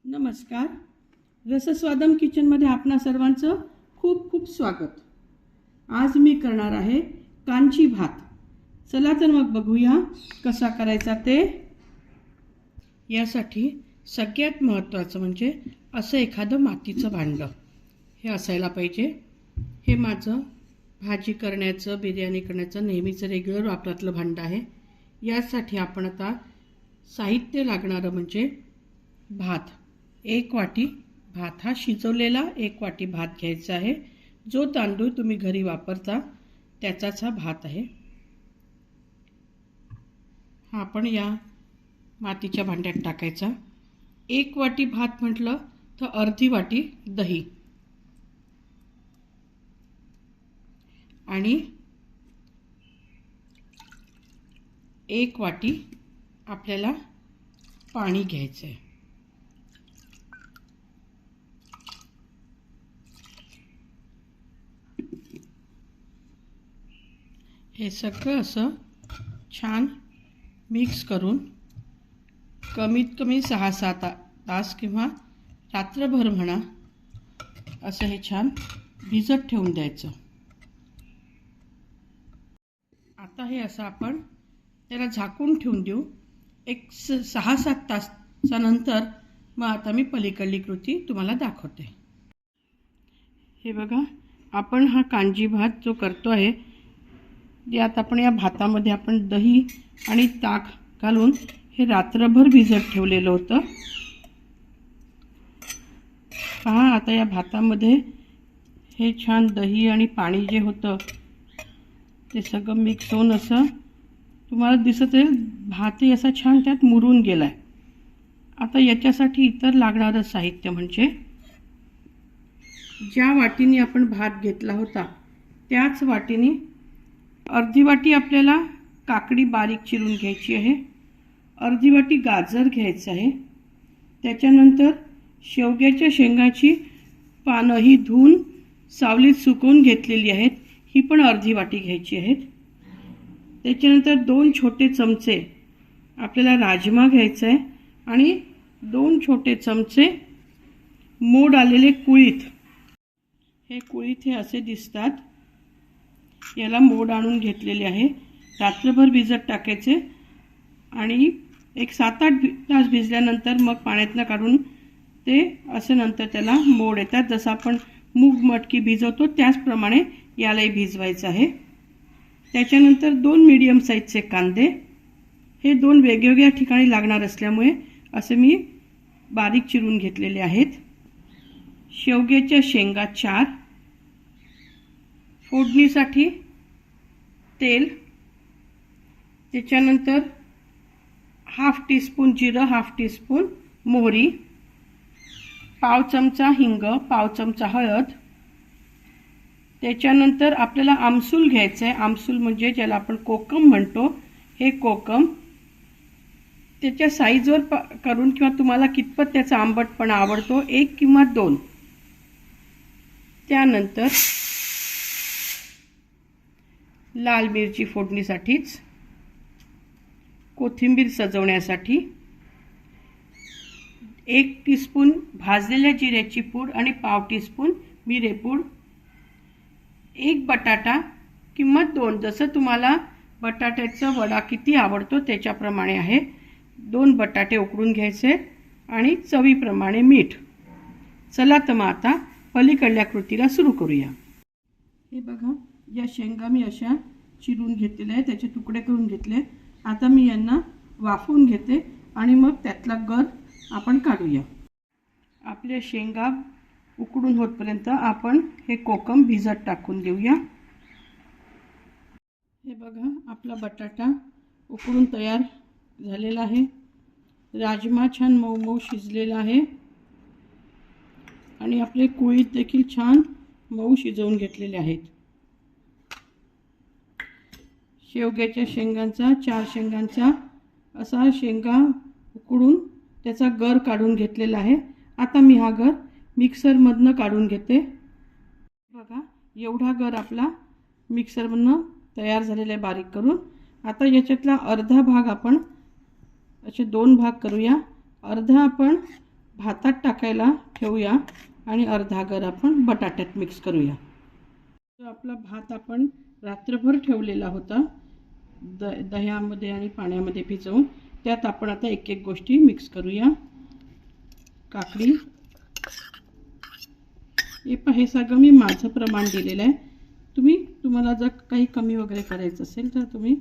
नमस्कार. रसस्वादम किचनमध्ये आपणा सर्वांचं खूप खूप स्वागत. आज मी करणार आहे कांची भात. चला तर मग बघूया कसा करायचा ते. यासाठी सगळ्यात महत्त्वाचं म्हणजे असं एखादं मातीचं भांडं हे असायला पाहिजे. हे माझं भाजी करण्याचं, बिर्याणी करण्याचं नेहमीचं रेग्युलर वापरातलं भांडं आहे. यासाठी आपण आता साहित्य लागणारं म्हणजे भात. 1 वाटी भात, हा शिजवलेला 1 वाटी भात घ्यायचा आहे. जो तांदूळ तुम्ही घरी वापरता त्याचाच हा भात आहे. हा आपण या मातीच्या भांड्यात टाकायचा. 1 वाटी भात म्हटलं तर अर्धी वाटी दही आणि 1 वाटी आपल्याला पाणी घ्यायचं आहे. हे सगळं असं छान मिक्स करून कमीत कमी 6-7 तास किंवा रात्रभर म्हणा असं हे छान भिजत ठेवून द्यायचं. आता हे असं आपण त्याला झाकून ठेवून देऊ. एक 6-7 तासाच्या नंतर मग आता मी पलीकडली कृती तुम्हाला दाखवते. हे बघा, आपण हा कांजी भात जो करतो आहे यात आपण या भातामध्ये आपण दही आणि ताक घालून हे रात्रभर भिजत ठेवलेलं होतं. पहा, आता या भातामध्ये हे छान दही आणि पाणी जे होतं ते सगळं मिक्स होऊन असं तुम्हाला दिसत आहे. भातही असा छान त्यात मुरून गेला आहे. आता याच्यासाठी इतर लागणारं साहित्य म्हणजे ज्या वाटीने आपण भात घेतला होता त्याच वाटीने अर्धी वाटी आपल्याला काकडी बारीक चिरून घ्यायची आहे. अर्धी वाटी गाजर घ्यायचं आहे. त्याच्यानंतर शेवग्याच्या शेंगाची पानं ही धुवून सावलीत सुकवून घेतलेली आहेत, ही पण अर्धी वाटी घ्यायची आहेत. त्याच्यानंतर 2 छोटे चमचे आपल्याला राजमा घ्यायचा आहे आणि 2 छोटे चमचे मोड आलेले कुळीथ. हे कुळीथ हे असे दिसतात. याला मोड आणून घेतलेले आहे. रात्रभर भिजत टाकायचे आणि एक 7-8 तास भिजल्यानंतर मग पाण्यातनं काढून ते असे नंतर त्याला मोड येतात. जसं आपण मूग मटकी भिजवतो त्याचप्रमाणे यालाही भिजवायचं आहे. त्याच्यानंतर 2 मीडियम साईजचे कांदे, हे 2 वेगवेगळ्या ठिकाणी लागणार असल्यामुळे असे मी बारीक चिरून घेतलेले आहेत. शेवग्याच्या शेंगा 4, फोडणीसाठी तेल, त्याच्यानंतर 1/2 टीस्पून जिरं, 1/2 टीस्पून मोहरी, 1/2 चमचा हिंग, 1/2 चमचा हळद. त्याच्यानंतर आपल्याला आमसूल घ्यायचं आहे. आमसूल म्हणजे ज्याला आपण कोकम म्हणतो, हे कोकम त्याच्या साईजवर करून किंवा तुम्हाला कितपत त्याचा आंबटपणा आवडतो 1 किंवा 2. त्यानंतर लाल मिरची फोडणीसाठीच, कोथिंबीर सजवण्यासाठी, 1 टीस्पून भाजलेल्या जिऱ्याची पूड आणि 1/2 टीस्पून मिरेपूड, 1 बटाटा किंवा 2, जसं तुम्हाला बटाट्याचा वडा किती आवडतो त्याच्याप्रमाणे आहे. 2 बटाटे उकडून घ्यायचे आणि चवीप्रमाणे मीठ. चला तर मग आता पलीकडल्या कृतीला सुरू करूया. हे बघा, या शेंगा मी अशा चिरून घेतलेल्या आहेत, त्याचे तुकडे करून घेतले. आता मी यांना वाफवून घेते आणि मग त्यातला गर आपण काढूया. आपल्या शेंगा उकडून होतपर्यंत आपण हे कोकम भिजत टाकून देऊया. हे बघा, आपला बटाटा उकडून तयार झालेला आहे. राजमा छान मऊ मऊ शिजलेला आहे आणि आपले कुळीथ देखील छान मऊ शिजवून घेतलेले आहेत. शेवग्याच्या शेंगांचा 4 शेंगांचा असा शेंगा उकडून त्याचा गर काढून घेतलेला आहे. आता मी हा गर मिक्सरमधनं काढून घेते. बघा, एवढा गर आपला मिक्सरमधनं तयार झालेला आहे बारीक करून. आता याच्यातला अर्धा भाग आपण असे 2 भाग करूया. अर्धा आपण भातात टाकायला ठेवूया आणि अर्धा गर आपण बटाट्यात मिक्स करूया. तर आपला भात आपण रात्रभर ठेवलेला होता दह्यामध्ये आणि पाण्यामध्ये भिजवून. त्यात आपण आता एक एक गोष्टी मिक्स करूया. काकडी, हे सगळं मी माझं प्रमाण दिलेलं आहे. तुम्हाला जर काही कमी वगैरे करायचं असेल तर तुम्ही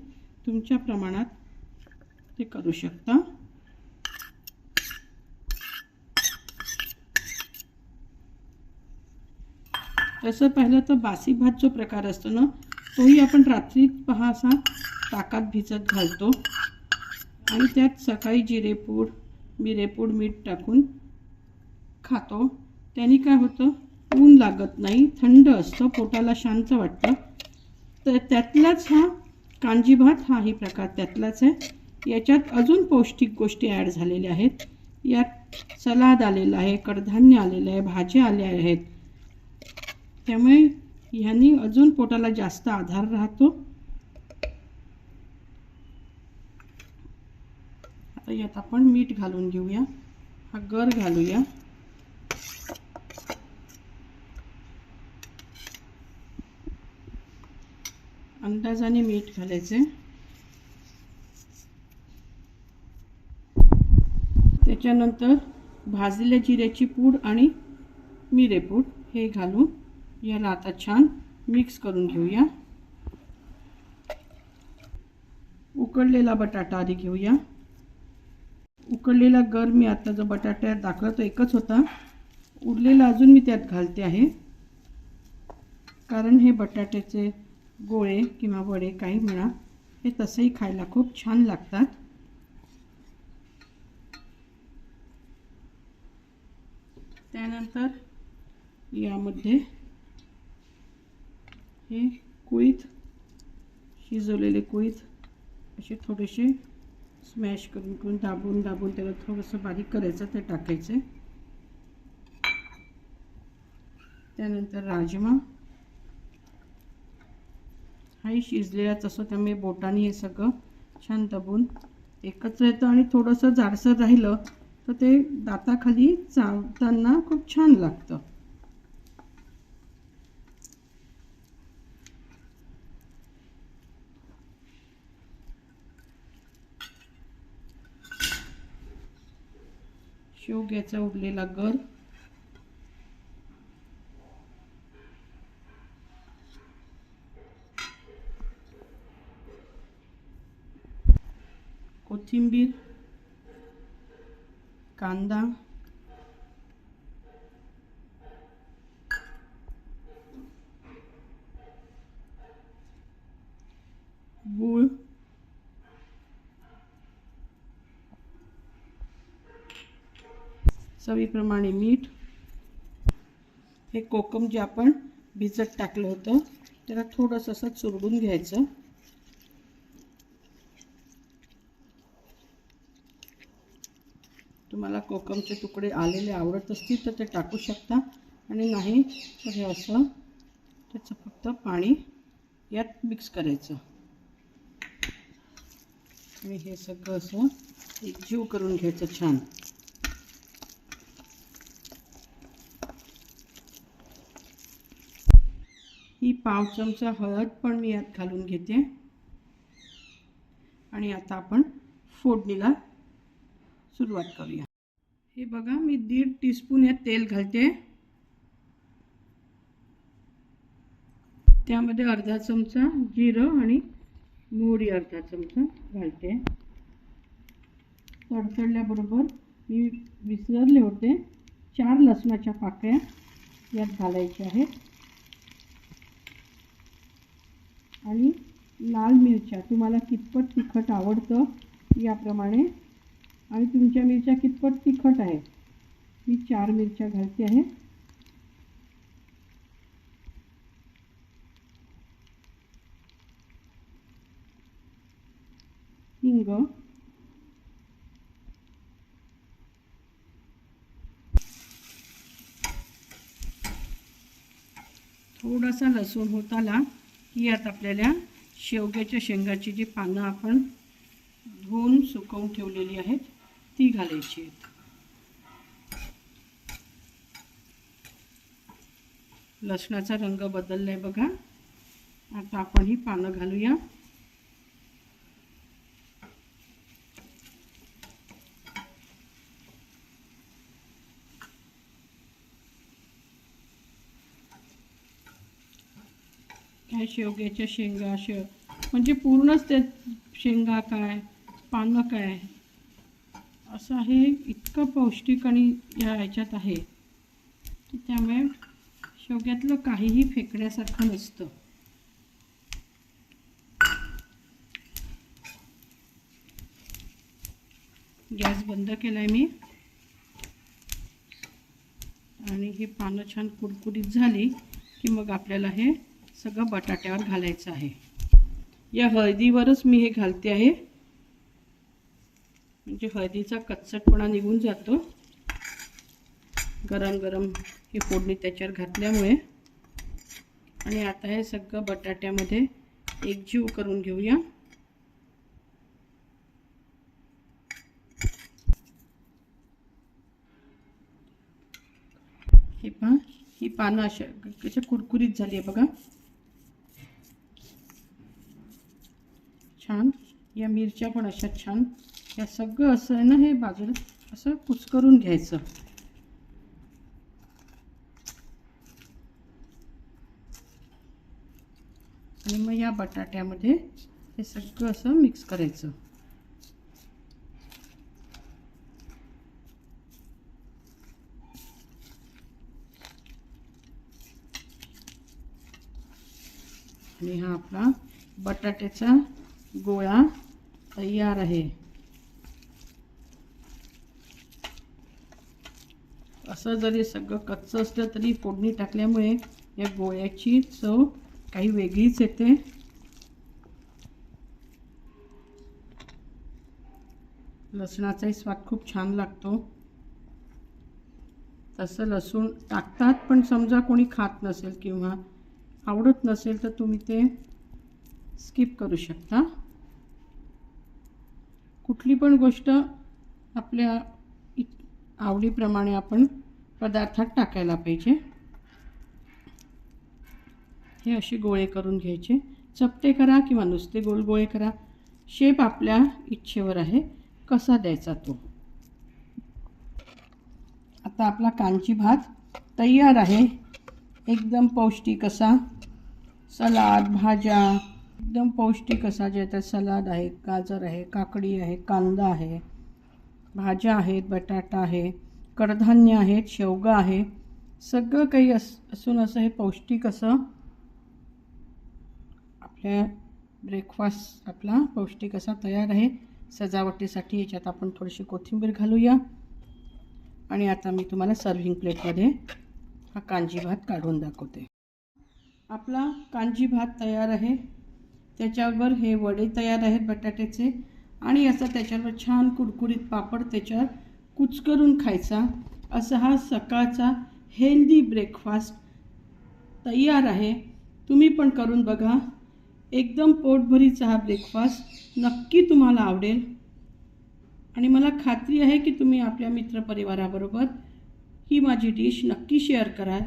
तुमच्या प्रमाणात ते करू शकता. तसं पाहिलं तर बासी भात जो प्रकार असतो ना, तोही आपण रात्री असा ताकात भिजत घालतो आणि त्यात सकाळी जिरेपूड, मिरेपूड, मीठ टाकून खातो. त्याने काय होतं, ऊन लागत नाही, थंड असतं, पोटाला शांत वाटतं. तर त्यातलाच हा कांजी भात हाही प्रकार त्यातलाच आहे. याच्यात अजून पौष्टिक गोष्टी ॲड झालेल्या आहेत. यात सलाद आलेलं आहे, कडधान्य आलेलं आहे, भाज्या आल्या आहेत. त्यामुळे ह्यांनी अजून पोटाला जास्त आधार राहतो. आता यात आपण मीठ घालून घेऊया. हा गर घालूया. अंदाजाने मीठ घालायचे. त्याच्यानंतर भाजलेल्या जिऱ्याची पूड आणि मिरेपूड हे घालून याला आता छान मिक्स करून घेऊया. उकडलेला बटाटा आधी घेऊया. उकडलेला गर मी आता जो बटाट्यात दाखवला तो एकच होता, उरलेला अजून मी त्यात घालते आहे. कारण हे बटाट्याचे गोळे किंवा वडे काही म्हणा, हे तसंही खायला खूप छान लागतात. त्यानंतर यामध्ये हे कुळीथ, शिजवलेले कुळीथ असे थोडेसे स्मॅश करून दाबून त्याला थोडंसं बारीक करायचं, ते टाकायचे. त्यानंतर राजमा हाही शिजलेलाच असतो, त्यामुळे बोटाने हे सगळं छान दाबून एकत्र येतं आणि थोडंसं जाडसर राहिलं तर ते दाताखाली चावताना खूप छान लागतं. शेवग्याचा उरलेला गर, कोथिंबीर, कांदा, गूळ, चवीप्रमाणे मीठ, हे कोकम जे आपण भिजत टाकलं होतं त्याला थोडंसं असं चुरडून घ्यायचं. तुम्हाला कोकमचे तुकडे आलेले आवडत असतील तर ते टाकू शकता, आणि नाही तर हे असं त्याचं फक्त पाणी यात मिक्स करायचं आणि हे सगळं असं एकजीव करून घ्यायचं छान. ही पाव चमचा हळद पण मी यात घालून घेते. आणि आता आपण फोडणीला सुरुवात करूया. हे बघा, मी 1.5 टीस्पून यात तेल घालते. त्यामध्ये अर्धा चमचा जिरं आणि मोहरी अर्धा चमचा घालते. तडतडल्याबरोबर मी विसरले होते, 4 लसणाच्या पाकळ्या यात घालायच्या आहेत. आणि लाल मिरच्या, तुम्हाला कितपत तिखट आवडतं याप्रमाणे, आणि तुमच्या मिरच्या कितपत तिखट आहे, मी 4 मिरच्या घालते आहे. हिंग, थोडासा लसूण होत आला की यात आपल्याला शेवग्याच्या शेंगाची जी पानं आपण धुवून सुकवून ठेवलेली आहेत ती घालायची आहेत. लसणाचा रंग बदललाय बघा. आता आपण ही पानं घालूया. काय शेवग्याच्या शेंगा म्हणजे पूर्णच त्या शेंगा काय पानं काय असं आहे. इतकं पौष्टिक आणि या ह्याच्यात आहे की त्यामुळे शेवग्यातलं काहीही फेकण्यासारखं नसतं. गॅस बंद केलाय मी आणि हे पानं छान कुरकुरीत झाली की मग आपल्याला हे सगळं बटाट्यावर घालायचं आहे. या हळदीवरच मी हे घालते आहे म्हणजे हळदीचा कच्चटपणा निघून जातो. गरम गरम ही फोडणी त्याच्यावर घातल्यामुळे. आणि आता हे सगळं बटाट्यामध्ये एकजीव करून घेऊया. हे पहा ही पानं अशा कशा कुरकुरीत झाली आहे बघा. छान या मिरच्या पण अशा छान. या सगळं असं आहे ना हे बाजूला असं कुस्करून घ्यायचं. आणि मग या बटाट्यामध्ये हे सगळं असं मिक्स करायचं. आणि हा आपला बटाट्याचा गोळा तयार आहे. असं जरी सगळं कच्चं असलं तरी फोडणी टाकल्यामुळे या गोळ्याची चव काही वेगळीच येते. लसणाचाही स्वाद खूप छान लागतो. तसं लसूण टाकतात पण समजा कोणी खात नसेल किंवा आवडत नसेल तर तुम्ही ते स्किप करू शकता. कुठली पण गोष्ट आपल्या आवडीप्रमाणे आपण पदार्थात टाकायला पाहिजे. हे असे गोळे करून घ्यायचे. चपटे करा किंवा नुसते गोल गोळे करा. शेप आपल्या इच्छेवर आहे कसा द्यायचा तो. आता आपला कांजी भात तयार आहे. एकदम पौष्टिक असा सलाद भाज्या एकदम पौष्टिक असा ज्याच्यात सलाद आहे, गाजर आहे, काकडी आहे, कांदा आहे, भाज्या आहेत, बटाटा आहे, कडधान्य आहेत, शेवगा आहे. सगळं काही असून असं हे पौष्टिक असं आपल्या ब्रेकफास्ट आपला पौष्टिक असा तयार आहे. सजावटीसाठी याच्यात आपण थोडीशी कोथिंबीर घालूया. आणि आता मी तुम्हाला सर्व्हिंग प्लेटमध्ये हा कांजी भात काढून दाखवते. आपला कांजी भात तयार आहे. त्याच्यावर हे वडे तयार आहेत बटाट्याचे. आणि असं त्याच्यावर छान कुरकुरीत पापड त्याच्यावर कुचकरून खायचा. असा हा सकाळचा हेल्दी ब्रेकफास्ट तयार आहे. तुम्ही पण करून बघा. एकदम पोटभरीचा हा ब्रेकफास्ट नक्की तुम्हाला आवडेल. आणि मला खात्री आहे की तुम्ही आपल्या मित्रपरिवाराबरोबर ही माझी डिश नक्की शेअर करा.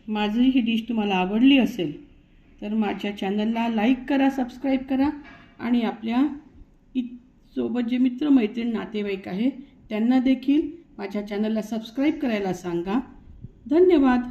माझी ही डिश तुम्हाला आवडली असेल तर माझ्या चॅनलला लाईक करा, सबस्क्राईब करा. आणि आपल्या सोबत जे मित्रमैत्रीण नातेवाईक आहे त्यांना देखील माझ्या चॅनलला सबस्क्राईब करायला सांगा. धन्यवाद.